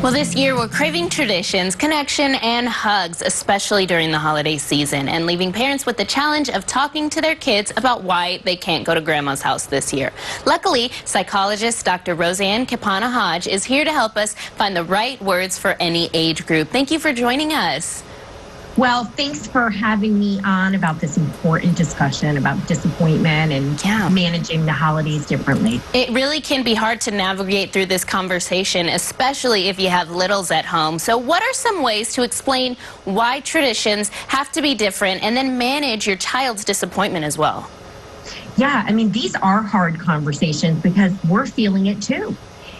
Well, this year we're craving traditions, connection, and hugs, especially during the holiday season, and leaving parents with the challenge of talking to their kids about why they can't go to Grandma's house this year. Luckily, psychologist Dr. Roseann Capanna-Hodge is here to help us find the right words for any age group. Thank you for joining us. Well, thanks for having me on about this important discussion about disappointment and managing the holidays differently. It really can be hard to navigate through this conversation, especially if you have littles at home. So what are some ways to explain why traditions have to be different and then manage your child's disappointment as well? Yeah, I mean, these are hard conversations because we're feeling it too.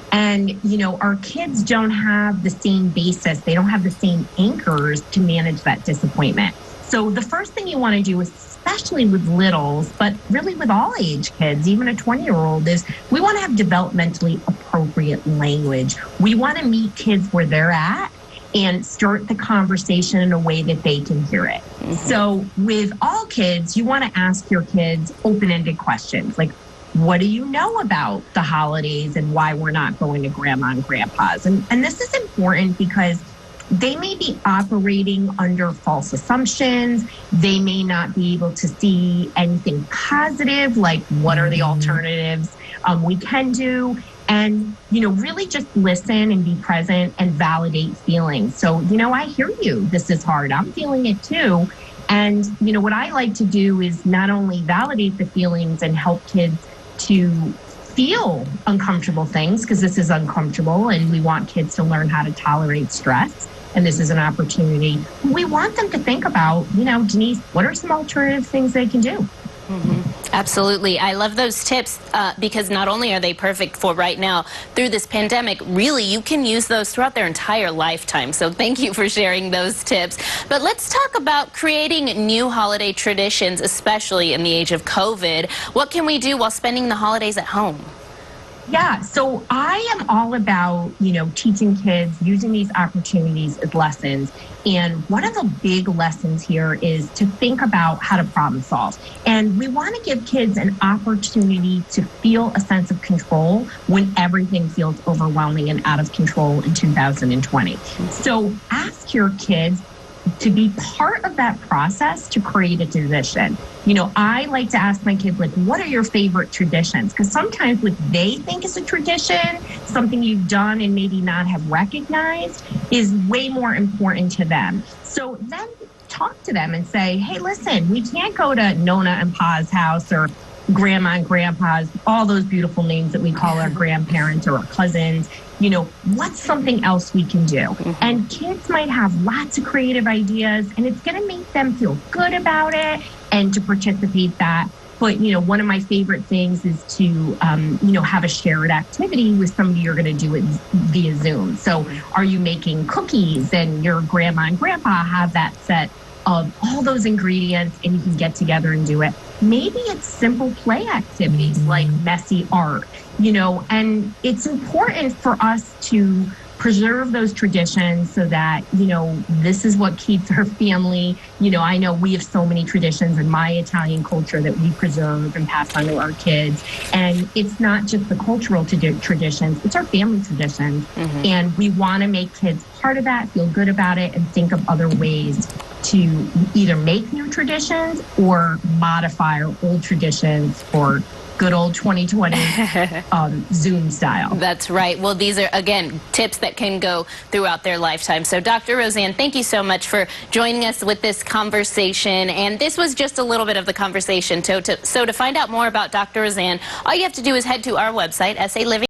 And, you know, our kids don't have the same basis. They don't have the same anchors to manage that disappointment. So the first thing you want to do, especially with littles, but really with all age kids, even a 20-year-old, is we want to have developmentally appropriate language. We want to meet kids where they're at and start the conversation in a way that they can hear it. So with all kids, you want to ask your kids open-ended questions like, what do you know about the holidays and why we're not going to Grandma and Grandpa's? And this is important because they may be operating under false assumptions. They may not be able to see anything positive, like what are the alternatives we can do. And, you know, really just listen and be present and validate feelings. So, you know, I hear you. This is hard. I'm feeling it too. And, you know, what I like to do is not only validate the feelings and help kids to feel uncomfortable things, because this is uncomfortable and we want kids to learn how to tolerate stress. And this is an opportunity. We want them to think about, you know, Denise, what are some alternative things they can do? Absolutely. I love those tips because not only are they perfect for right now through this pandemic, really you can use those throughout their entire lifetime. So thank you for sharing those tips. But let's talk about creating new holiday traditions, especially in the age of COVID. What can we do while spending the holidays at home? Yeah, so I am all about, you know, teaching kids, using these opportunities as lessons. And one of the big lessons here is to think about how to problem solve. And we want to give kids an opportunity to feel a sense of control when everything feels overwhelming and out of control in 2020. So ask your kids to be part of that process to create a tradition. You know, I like to ask my kids, like, what are your favorite traditions? Because sometimes what they think is a tradition, something you've done and maybe not have recognized, is way more important to them. So then talk to them and say, hey, listen, we can't go to Nona and Pa's house or Grandma and Grandpa's, all those beautiful names that we call our grandparents or our cousins. You know, what's something else we can do? And kids might have lots of creative ideas, and it's going to make them feel good about it and to participate that. But, you know, one of my favorite things is to, you know, have a shared activity with somebody you're going to do it via Zoom. So are you making cookies and your grandma and grandpa have that set of all those ingredients and you can get together and do it? Maybe it's simple play activities like messy art, you know, and it's important for us to preserve those traditions so that, you know, this is what keeps our family. You know, I know we have so many traditions in my Italian culture that we preserve and pass on to our kids. And it's not just the cultural traditions, it's our family traditions. And we want to make kids part of that, feel good about it, and think of other ways to either make new traditions or modify our old traditions for good old 2020 Zoom style. That's right. Well, these are, again, tips that can go throughout their lifetime. So, Dr. Roseann, thank you so much for joining us with this conversation. And this was just a little bit of the conversation. So to find out more about Dr. Roseann, all you have to do is head to our website, SALiving.